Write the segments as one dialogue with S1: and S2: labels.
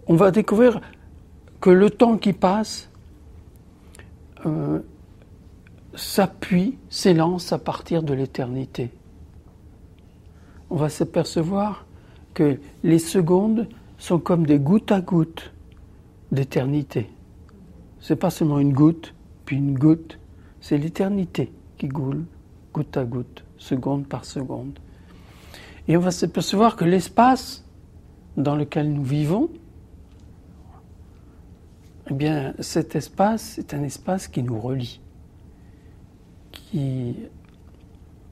S1: on va découvrir que le temps qui passe s'appuie, s'élance à partir de l'éternité. On va s'apercevoir que les secondes sont comme des gouttes à gouttes d'éternité. C'est pas seulement une goutte, puis une goutte, c'est l'éternité qui coule, goutte à goutte, seconde par seconde. Et on va s'apercevoir que l'espace dans lequel nous vivons, eh bien, cet espace est un espace qui nous relie, qui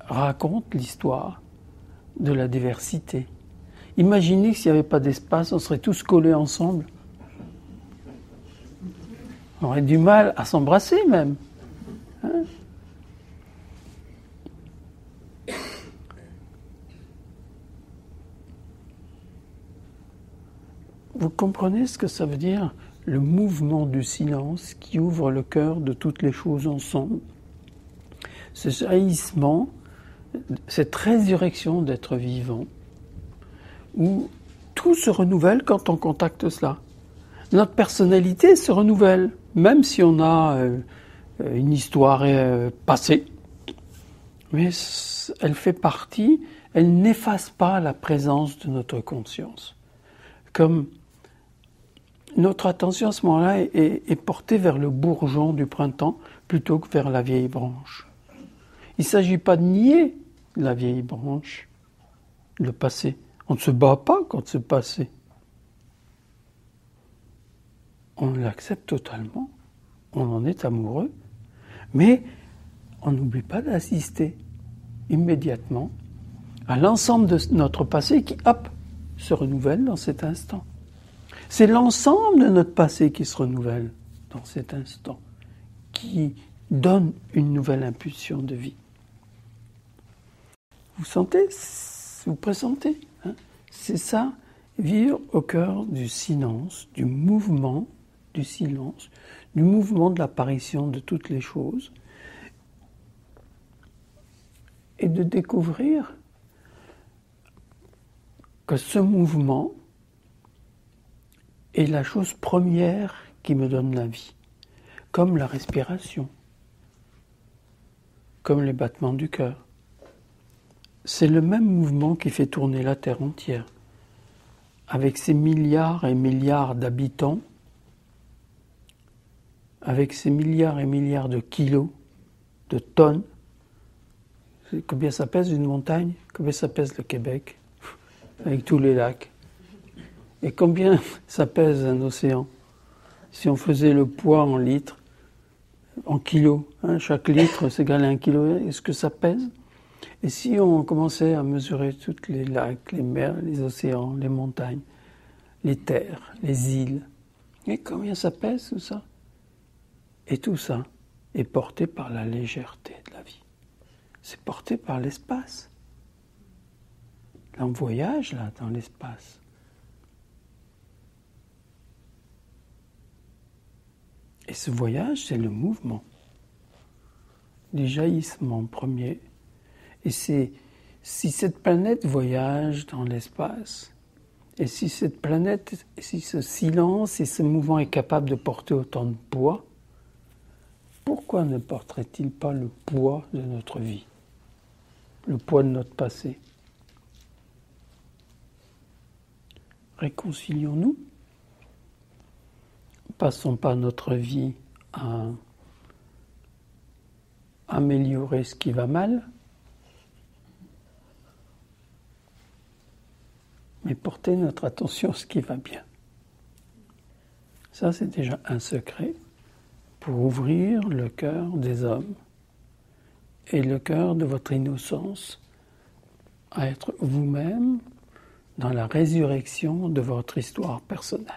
S1: raconte l'histoire de la diversité. Imaginez que s'il n'y avait pas d'espace, on serait tous collés ensemble. On aurait du mal à s'embrasser même. Hein? Vous comprenez ce que ça veut dire, le mouvement du silence qui ouvre le cœur de toutes les choses ensemble? Ce jaillissement, cette résurrection d'être vivant, où tout se renouvelle quand on contacte cela. Notre personnalité se renouvelle, même si on a une histoire passée. Mais elle fait partie, elle n'efface pas la présence de notre conscience. Comme notre attention à ce moment-là est portée vers le bourgeon du printemps plutôt que vers la vieille branche. Il ne s'agit pas de nier la vieille branche, le passé. On ne se bat pas contre ce passé. On l'accepte totalement, on en est amoureux, mais on n'oublie pas d'assister immédiatement à l'ensemble de notre passé qui, hop, se renouvelle dans cet instant. C'est l'ensemble de notre passé qui se renouvelle dans cet instant, qui donne une nouvelle impulsion de vie. Vous sentez? Vous pressentez? Hein? C'est ça, vivre au cœur du silence, du mouvement du silence, du mouvement de l'apparition de toutes les choses, et de découvrir que ce mouvement est la chose première qui me donne la vie, comme la respiration, comme les battements du cœur. C'est le même mouvement qui fait tourner la Terre entière. Avec ses milliards et milliards d'habitants, avec ses milliards et milliards de kilos, de tonnes. Combien ça pèse une montagne? Combien ça pèse le Québec? Avec tous les lacs. Et combien ça pèse un océan? Si on faisait le poids en litres, en kilos, hein, chaque litre c'est égal à 1 kilo, est-ce que ça pèse? Et si on commençait à mesurer tous les lacs, les mers, les océans, les montagnes, les terres, les îles, et combien ça pèse tout ça? Et tout ça est porté par la légèreté de la vie. C'est porté par l'espace. Là, on voyage là, dans l'espace. Et ce voyage, c'est le mouvement. Les jaillissements premiers. Et c'est si cette planète voyage dans l'espace, et si cette planète, si ce silence et ce mouvement est capable de porter autant de poids, pourquoi ne porterait-il pas le poids de notre vie, le poids de notre passé? Réconcilions-nous. Passons pas notre vie à améliorer ce qui va mal, mais porter notre attention à ce qui va bien. Ça, c'est déjà un secret pour ouvrir le cœur des hommes et le cœur de votre innocence à être vous-même dans la résurrection de votre histoire personnelle.